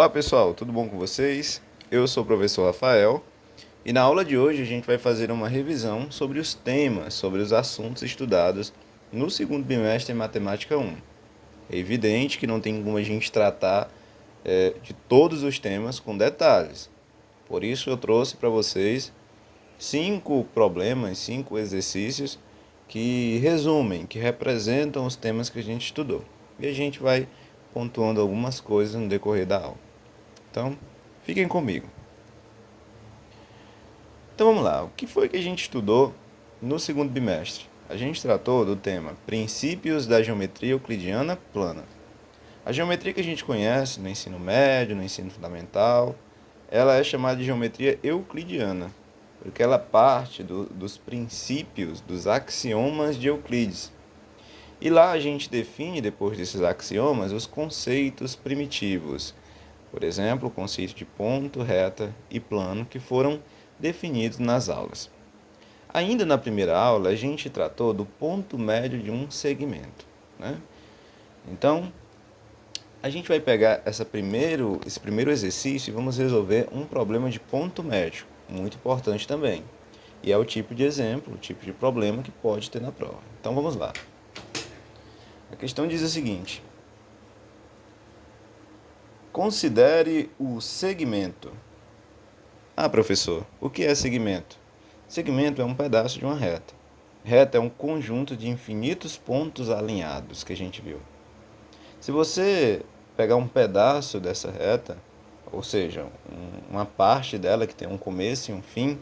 Olá pessoal, tudo bom com vocês? Eu sou o professor Rafael e na aula de hoje a gente vai fazer uma revisão sobre os temas, sobre os assuntos estudados no segundo bimestre em Matemática 1. É evidente que não tem como a gente tratar de todos os temas com detalhes, por isso eu trouxe para vocês 5 problemas, 5 exercícios que resumem, que representam os temas que a gente estudou. E a gente vai pontuando algumas coisas no decorrer da aula. Então, fiquem comigo. Então vamos lá, o que foi que a gente estudou no segundo bimestre? A gente tratou do tema Princípios da Geometria Euclidiana Plana. A geometria que a gente conhece no ensino médio, no ensino fundamental, ela é chamada de geometria euclidiana, porque ela parte dos princípios, dos axiomas de Euclides. E lá a gente define, depois desses axiomas, os conceitos primitivos. Por exemplo, o conceito de ponto, reta e plano, que foram definidos nas aulas. Ainda na primeira aula, a gente tratou do ponto médio de um segmento, né? Então, a gente vai pegar esse primeiro exercício e vamos resolver um problema de ponto médio, muito importante também. E é o tipo de exemplo, o tipo de problema que pode ter na prova. Então, vamos lá. A questão diz o seguinte: considere o segmento. Ah, professor, o que é segmento? Segmento é um pedaço de uma reta. Reta é um conjunto de infinitos pontos alinhados que a gente viu. Se você pegar um pedaço dessa reta, ou seja, uma parte dela que tem um começo e um fim,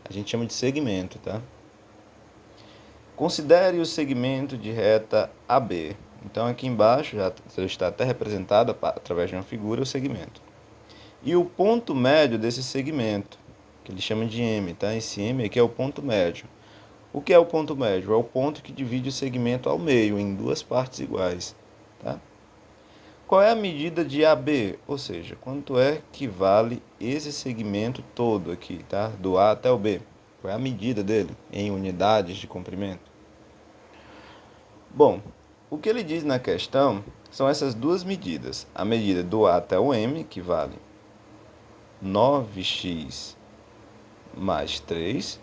a gente chama de segmento, tá? Considere o segmento de reta AB. Então aqui embaixo já está até representado através de uma figura o segmento. E o ponto médio desse segmento, que ele chama de M, tá? Esse M aqui é o ponto médio. O que é o ponto médio? É o ponto que divide o segmento ao meio, em duas partes iguais, tá? Qual é a medida de AB? Ou seja, quanto é que vale esse segmento todo aqui, tá? Do A até o B. Qual é a medida dele em unidades de comprimento? Bom, o que ele diz na questão são essas duas medidas. A medida do A até o M, que vale 9x mais 3.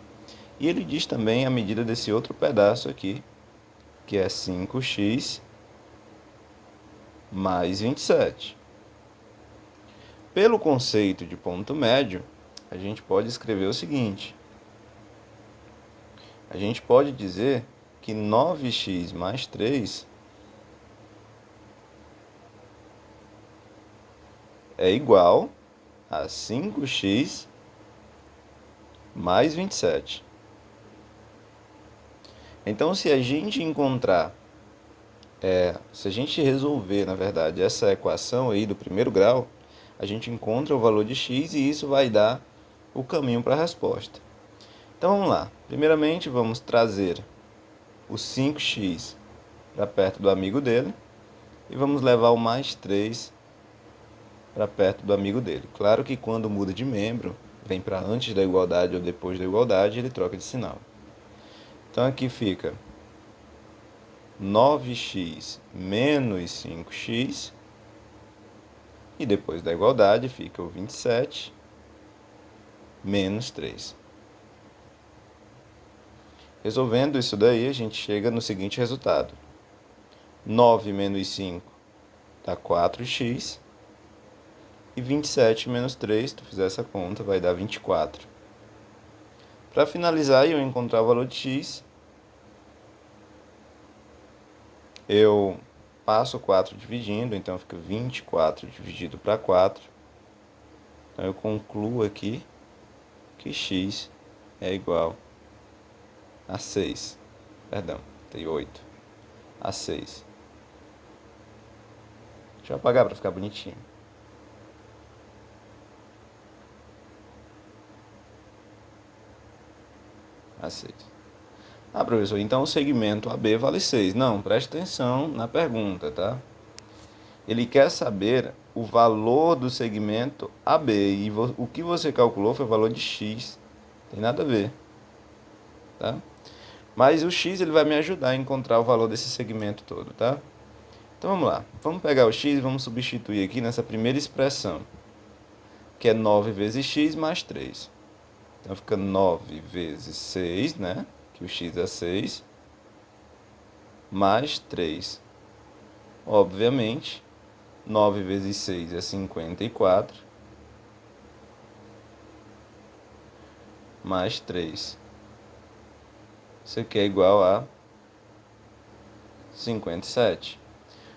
E ele diz também a medida desse outro pedaço aqui, que é 5x mais 27. Pelo conceito de ponto médio, a gente pode escrever o seguinte. A gente pode dizer que 9x mais 3 é igual a 5x mais 27. Então, se a gente resolver, na verdade, essa equação aí do primeiro grau, a gente encontra o valor de x e isso vai dar o caminho para a resposta. Então, vamos lá. Primeiramente, vamos trazer o 5x para perto do amigo dele e vamos levar o mais 3 para perto do amigo dele. Claro que quando muda de membro, vem para antes da igualdade ou depois da igualdade, ele troca de sinal. Então aqui fica 9x menos 5x, e depois da igualdade fica o 27 menos 3. Resolvendo isso daí, a gente chega no seguinte resultado. 9 menos 5 dá 4x, e 27 menos 3, se tu fizer essa conta, vai dar 24. Para finalizar e eu encontrar o valor de x, eu passo 4 dividindo, então fica 24 dividido para 4. Então eu concluo aqui que x é igual a 6. Perdão, tem 8. A 6. Deixa eu apagar para ficar bonitinho. A 6. Ah, professor, então o segmento AB vale 6. Não, preste atenção na pergunta, tá? Ele quer saber o valor do segmento AB e o que você calculou foi o valor de x. Tem nada a ver, tá? Mas o x ele vai me ajudar a encontrar o valor desse segmento todo, tá? Então vamos lá. Vamos pegar o x e vamos substituir aqui nessa primeira expressão. que é 9 vezes x mais 3. Então fica 9 vezes 6, né? Que o x é 6, mais 3. Obviamente, 9 vezes 6 é 54, mais 3. Isso aqui é igual a 57.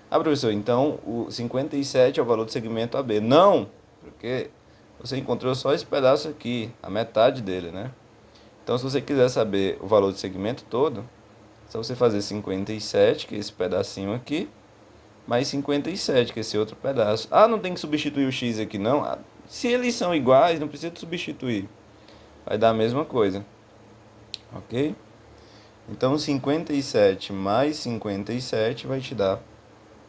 Ah, professor, então o 57 é o valor do segmento AB. Não, porque você encontrou só esse pedaço aqui, a metade dele, né? Então, se você quiser saber o valor do segmento todo, é só você fazer 57, que é esse pedacinho aqui, mais 57, que é esse outro pedaço. Ah, não tem que substituir o x aqui, não? Ah, se eles são iguais, não precisa substituir. Vai dar a mesma coisa. Ok? Então, 57 mais 57 vai te dar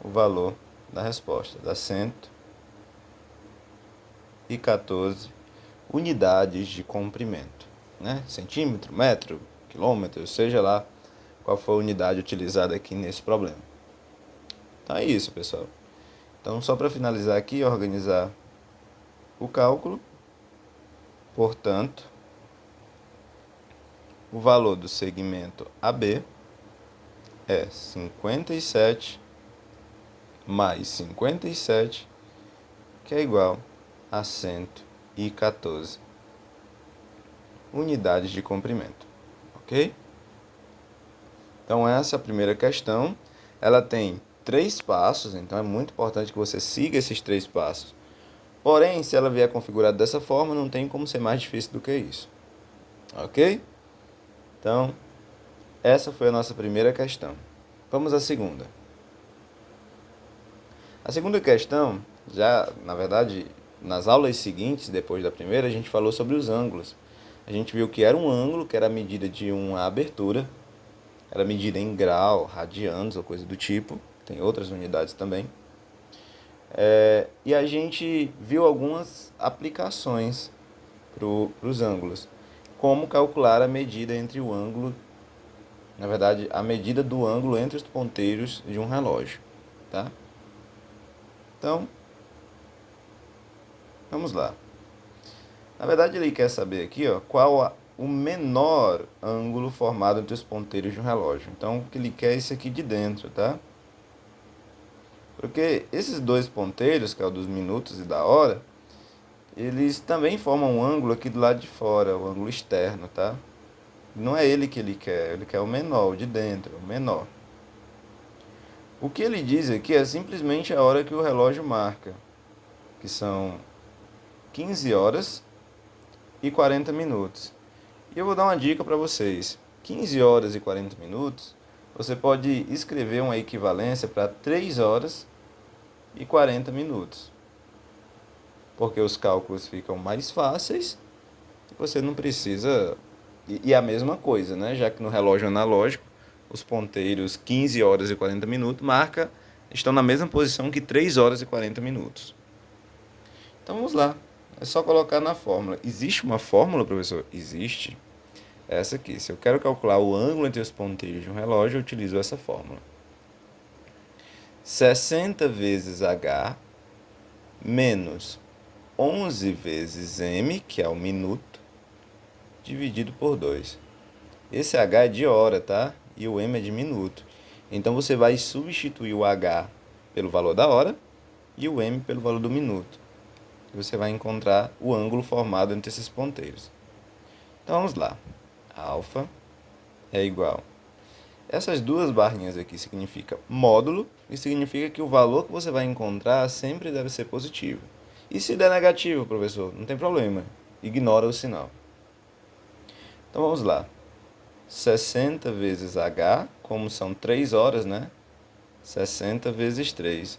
o valor da resposta. Dá 114 unidades de comprimento, né? Centímetro, metro, quilômetro, seja lá qual for a unidade utilizada aqui nesse problema. Então é isso, pessoal. Então, só para finalizar aqui, organizar o cálculo. Portanto, o valor do segmento AB é 57 mais 57, que é igual a 114 unidades de comprimento. Ok? Então, essa é a primeira questão. Ela tem 3 passos, então é muito importante que você siga esses 3 passos. Porém, se ela vier configurada dessa forma, não tem como ser mais difícil do que isso. Ok? Então, essa foi a nossa primeira questão. Vamos à segunda. A segunda questão, já, na verdade, nas aulas seguintes, depois da primeira, a gente falou sobre os ângulos. A gente viu que era um ângulo, que era a medida de uma abertura, era medida em grau, radianos ou coisa do tipo, tem outras unidades também. E a gente viu algumas aplicações para os ângulos. Como calcular a medida entre o ângulo, na verdade, a medida do ângulo entre os ponteiros de um relógio, tá? Então, vamos lá. Na verdade, ele quer saber aqui, ó, qual o menor ângulo formado entre os ponteiros de um relógio. Então, o que ele quer é esse aqui de dentro, tá? Porque esses dois ponteiros, que é o dos minutos e da hora, eles também formam um ângulo aqui do lado de fora, o ângulo externo, tá? Não é ele quer o menor, o de dentro, o menor. O que ele diz aqui é simplesmente a hora que o relógio marca, que são 15 horas e 40 minutos. E eu vou dar uma dica para vocês. 15 horas e 40 minutos, você pode escrever uma equivalência para 3 horas e 40 minutos. Porque os cálculos ficam mais fáceis e você não precisa... E a mesma coisa, né? Já que no relógio analógico, os ponteiros 15 horas e 40 minutos estão na mesma posição que 3 horas e 40 minutos. Então vamos lá. É só colocar na fórmula. Existe uma fórmula, professor? Existe. Essa aqui. Se eu quero calcular o ângulo entre os ponteiros de um relógio, eu utilizo essa fórmula. 60 vezes H menos 11 vezes M, que é o minuto, dividido por 2. Esse H é de hora, tá? E o M é de minuto. Então, você vai substituir o H pelo valor da hora e o M pelo valor do minuto. E você vai encontrar o ângulo formado entre esses ponteiros. Então, vamos lá. Alfa é igual. Essas duas barrinhas aqui significa módulo e significa que o valor que você vai encontrar sempre deve ser positivo. E se der negativo, professor? Não tem problema. Ignora o sinal. Então, vamos lá. 60 vezes H, como são 3 horas, né? 60 vezes 3.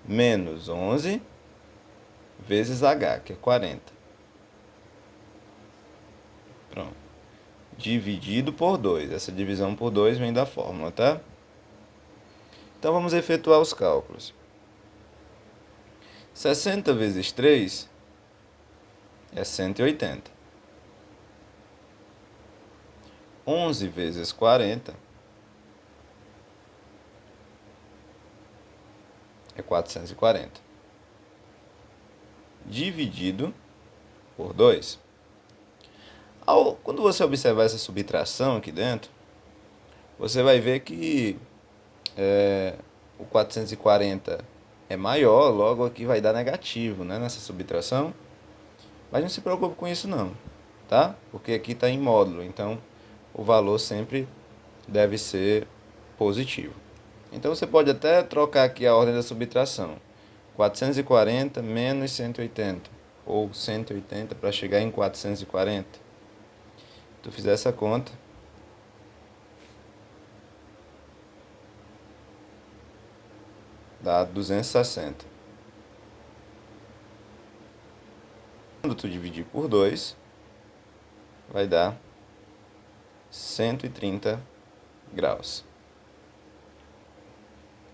Menos 11 vezes H, que é 40. Pronto. Dividido por 2. Essa divisão por 2 vem da fórmula, tá? Então, vamos efetuar os cálculos. 60 vezes 3 é 180. 11 vezes 40 é 440. Dividido por 2. Quando você observar essa subtração aqui dentro, você vai ver que o 440 é maior, logo aqui vai dar negativo, né, nessa subtração. Mas não se preocupe com isso não, tá? Porque aqui está em módulo, então o valor sempre deve ser positivo. Então você pode até trocar aqui a ordem da subtração. 440 menos 180, ou 180 para chegar em 440. Se tu fizer essa conta, dá 260. Quando tu dividir por 2, vai dar 130 graus.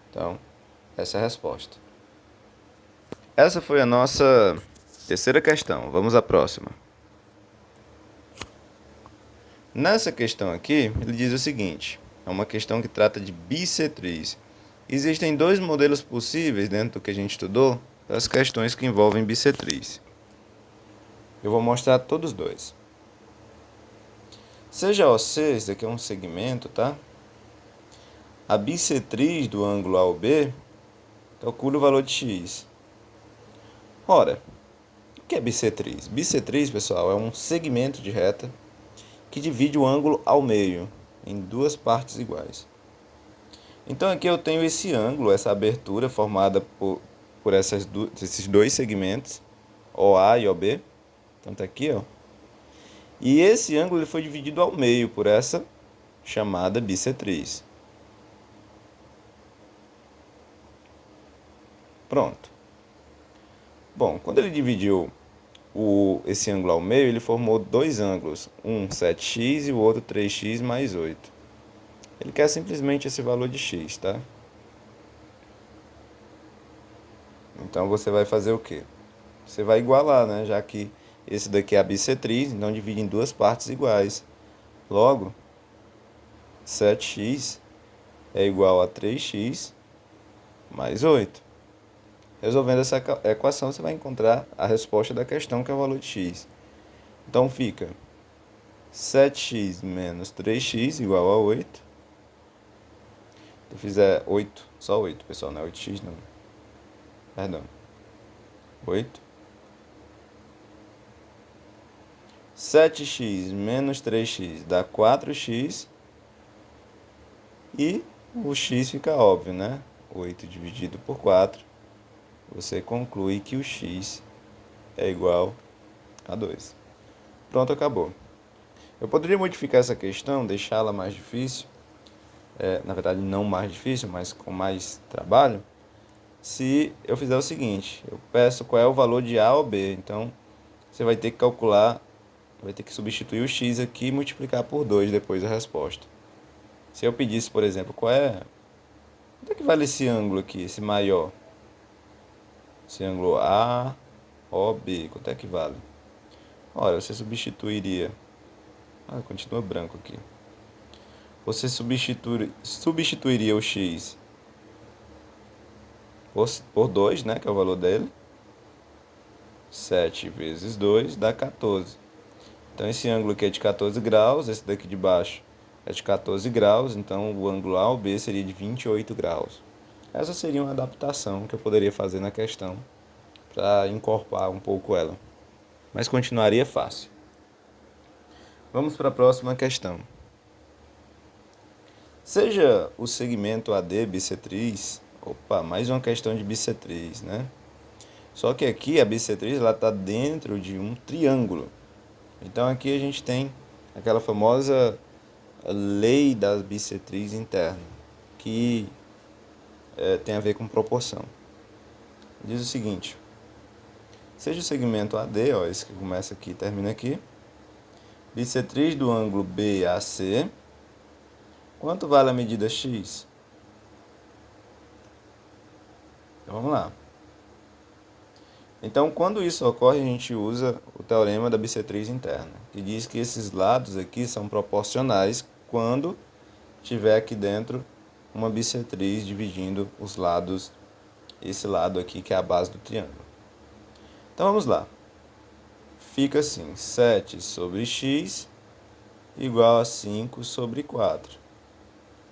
Então, essa é a resposta. Essa foi a nossa terceira questão. Vamos à próxima. Nessa questão aqui, ele diz o seguinte: é uma questão que trata de bissetriz. Existem dois modelos possíveis dentro do que a gente estudou das questões que envolvem bissetriz. Eu vou mostrar todos os dois. Seja OC, esse daqui é um segmento, tá? A bissetriz do ângulo AOB calcula o valor de x. Ora, o que é bissetriz? Bissetriz, pessoal, é um segmento de reta que divide o ângulo ao meio, em duas partes iguais. Então aqui eu tenho esse ângulo, essa abertura formada por esses dois segmentos, OA e OB. Então tá aqui, ó. E esse ângulo ele foi dividido ao meio por essa chamada bissetriz. Pronto. Bom, quando ele dividiu esse ângulo ao meio, ele formou dois ângulos, um 7x e o outro 3x mais 8. Ele quer simplesmente esse valor de x, tá? Então você vai fazer o quê? Você vai igualar, né? Já que esse daqui é a bissetriz, então divide em duas partes iguais. Logo, 7x é igual a 3x mais 8. Resolvendo essa equação, você vai encontrar a resposta da questão, que é o valor de x. Então fica 7x menos 3x igual a 8. Se eu fizer 8, só 8, pessoal, não é 8x não. Perdão. 8. 7x menos 3x dá 4x. E o x fica óbvio, né? 8 dividido por 4. Você conclui que o x é igual a 2. Pronto, acabou. Eu poderia modificar essa questão, deixá-la mais difícil. Na verdade, não mais difícil, mas com mais trabalho. Se eu fizer o seguinte, eu peço qual é o valor de A ou B. Então, você vai ter que calcular, vai ter que substituir o x aqui e multiplicar por 2 depois a resposta. Se eu pedisse, por exemplo, quanto é que vale esse ângulo aqui, esse maior? Esse ângulo AOB, quanto é que vale? Ora, você substituiria... continua branco aqui. Você substituiria o x por 2, né, que é o valor dele. 7 vezes 2 dá 14. Então, esse ângulo aqui é de 14 graus, esse daqui de baixo é de 14 graus, então o ângulo AOB seria de 28 graus. Essa seria uma adaptação que eu poderia fazer na questão para encorpar um pouco ela. Mas continuaria fácil. Vamos para a próxima questão. Seja o segmento AD bissetriz, mais uma questão de bissetriz, né? Só que aqui a bissetriz está dentro de um triângulo. Então aqui a gente tem aquela famosa lei da bissetriz interna, que tem a ver com proporção. Diz o seguinte: seja o segmento AD, ó, esse que começa aqui e termina aqui, bissetriz do ângulo BAC, quanto vale a medida x? Então vamos lá. Então, quando isso ocorre, a gente usa o teorema da bissetriz interna, que diz que esses lados aqui são proporcionais quando tiver aqui dentro uma bissetriz dividindo os lados, esse lado aqui que é a base do triângulo. Então vamos lá. fica assim, 7 sobre x igual a 5 sobre 4.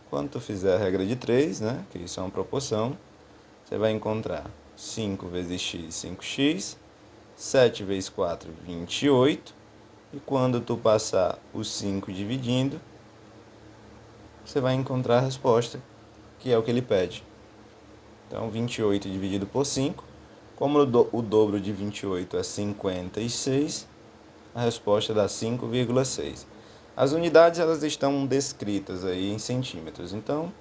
Quando tu fizer a regra de 3, né, que isso é uma proporção, você vai encontrar 5 vezes x, 5x, 7 vezes 4, 28. E quando tu passar o 5 dividindo, você vai encontrar a resposta, que é o que ele pede. Então, 28 dividido por 5, como o dobro de 28 é 56, a resposta dá 5,6. As unidades elas estão descritas aí em centímetros, então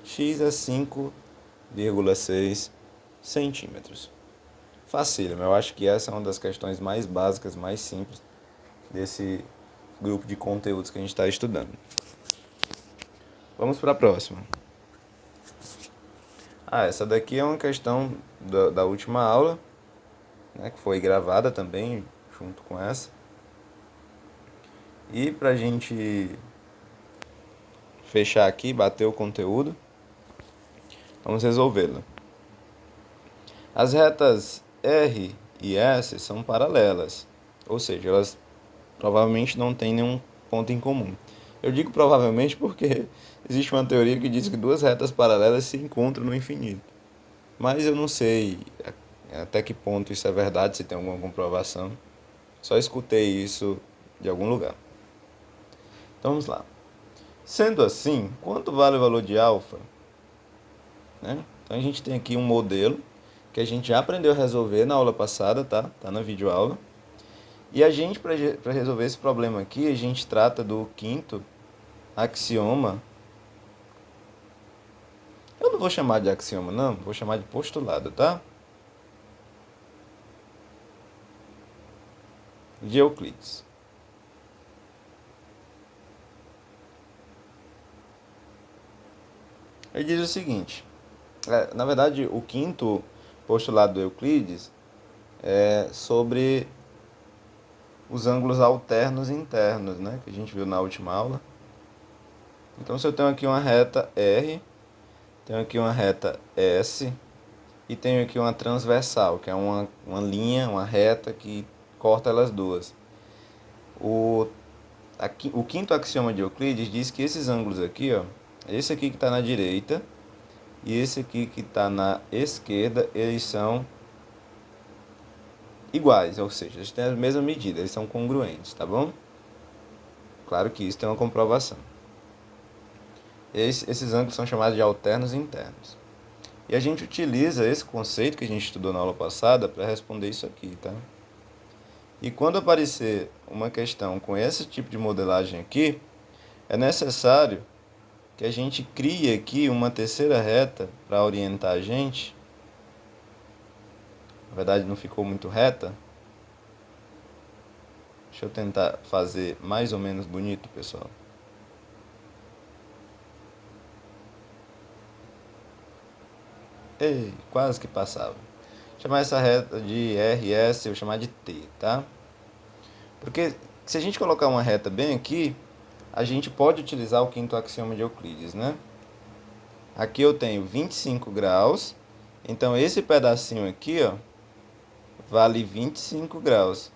x é 5,6 centímetros. Facílimo, eu acho que essa é uma das questões mais básicas, mais simples desse grupo de conteúdos que a gente está estudando. Vamos para a próxima. Essa daqui é uma questão da última aula, né, que foi gravada também junto com essa. E para a gente fechar aqui, bater o conteúdo, vamos resolvê-la. As retas R e S são paralelas, ou seja, elas provavelmente não têm nenhum ponto em comum. Eu digo provavelmente porque existe uma teoria que diz que duas retas paralelas se encontram no infinito. Mas eu não sei até que ponto isso é verdade, se tem alguma comprovação. Só escutei isso de algum lugar. Então vamos lá. Sendo assim, quanto vale o valor de alfa? Né? Então a gente tem aqui um modelo que a gente já aprendeu a resolver na aula passada, tá? Tá na videoaula. E a gente, para resolver esse problema aqui, a gente trata do quinto axioma. Eu não vou chamar de axioma, não. Vou chamar de postulado, tá? De Euclides. Ele diz o seguinte. Na verdade, o quinto postulado do Euclides é sobre os ângulos alternos internos, né? Que a gente viu na última aula. Então, se eu tenho aqui uma reta R, tenho aqui uma reta S e tenho aqui uma transversal, que é uma linha, uma reta que corta elas duas. O quinto axioma de Euclides diz que esses ângulos aqui, ó, esse aqui que está na direita e esse aqui que está na esquerda, eles são iguais, ou seja, eles têm a mesma medida, eles são congruentes, tá bom? Claro que isso tem uma comprovação. Esses ângulos são chamados de alternos internos. E a gente utiliza esse conceito que a gente estudou na aula passada para responder isso aqui, tá? E quando aparecer uma questão com esse tipo de modelagem aqui, é necessário que a gente crie aqui uma terceira reta para orientar a gente. Na verdade, não ficou muito reta. Deixa eu tentar fazer mais ou menos bonito, pessoal. Ei, quase que passava. Vou chamar essa reta de RS, eu vou chamar de T, tá? Porque se a gente colocar uma reta bem aqui, a gente pode utilizar o quinto axioma de Euclides, né? Aqui eu tenho 25 graus, então esse pedacinho aqui, ó, vale 25 graus,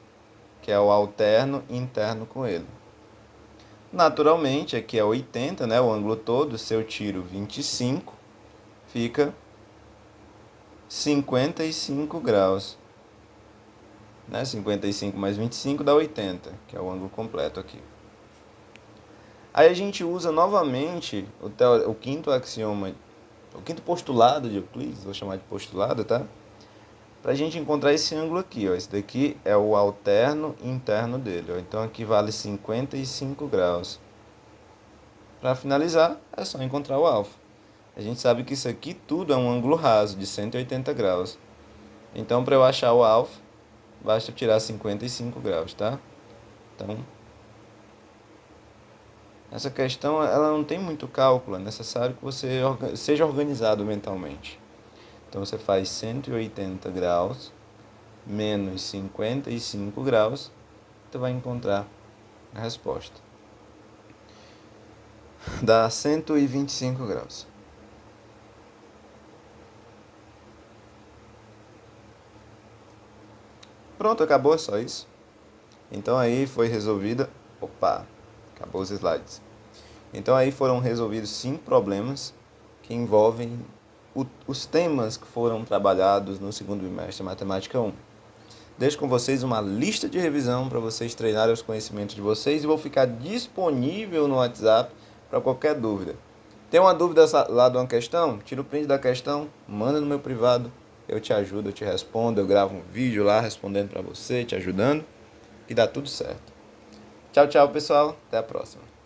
que é o alterno interno com ele. Naturalmente, aqui é 80, né, o ângulo todo, se eu tiro 25, fica 55 graus. Né? 55 mais 25 dá 80, que é o ângulo completo aqui. Aí a gente usa novamente o quinto axioma, o quinto postulado de Euclides, vou chamar de postulado, tá? Para a gente encontrar esse ângulo aqui, ó. Esse daqui é o alterno interno dele, ó. Então aqui vale 55 graus. Para finalizar, é só encontrar o alfa. A gente sabe que isso aqui tudo é um ângulo raso de 180 graus. Então, para eu achar o alfa, basta tirar 55 graus, tá? Então, essa questão ela não tem muito cálculo, é necessário que você seja organizado mentalmente. Então, você faz 180 graus menos 55 graus, você vai encontrar a resposta. Dá 125 graus. Pronto, acabou, é só isso. Então aí foi resolvida... Opa, acabou os slides. Então aí foram resolvidos 5 problemas que envolvem os temas que foram trabalhados no segundo bimestre Matemática 1. Deixo com vocês uma lista de revisão para vocês treinarem os conhecimentos de vocês e vou ficar disponível no WhatsApp para qualquer dúvida. Tem uma dúvida lá de uma questão? Tira o print da questão, manda no meu privado, eu te ajudo, eu te respondo, eu gravo um vídeo lá respondendo para você, te ajudando e dá tudo certo. Tchau, tchau, pessoal. Até a próxima.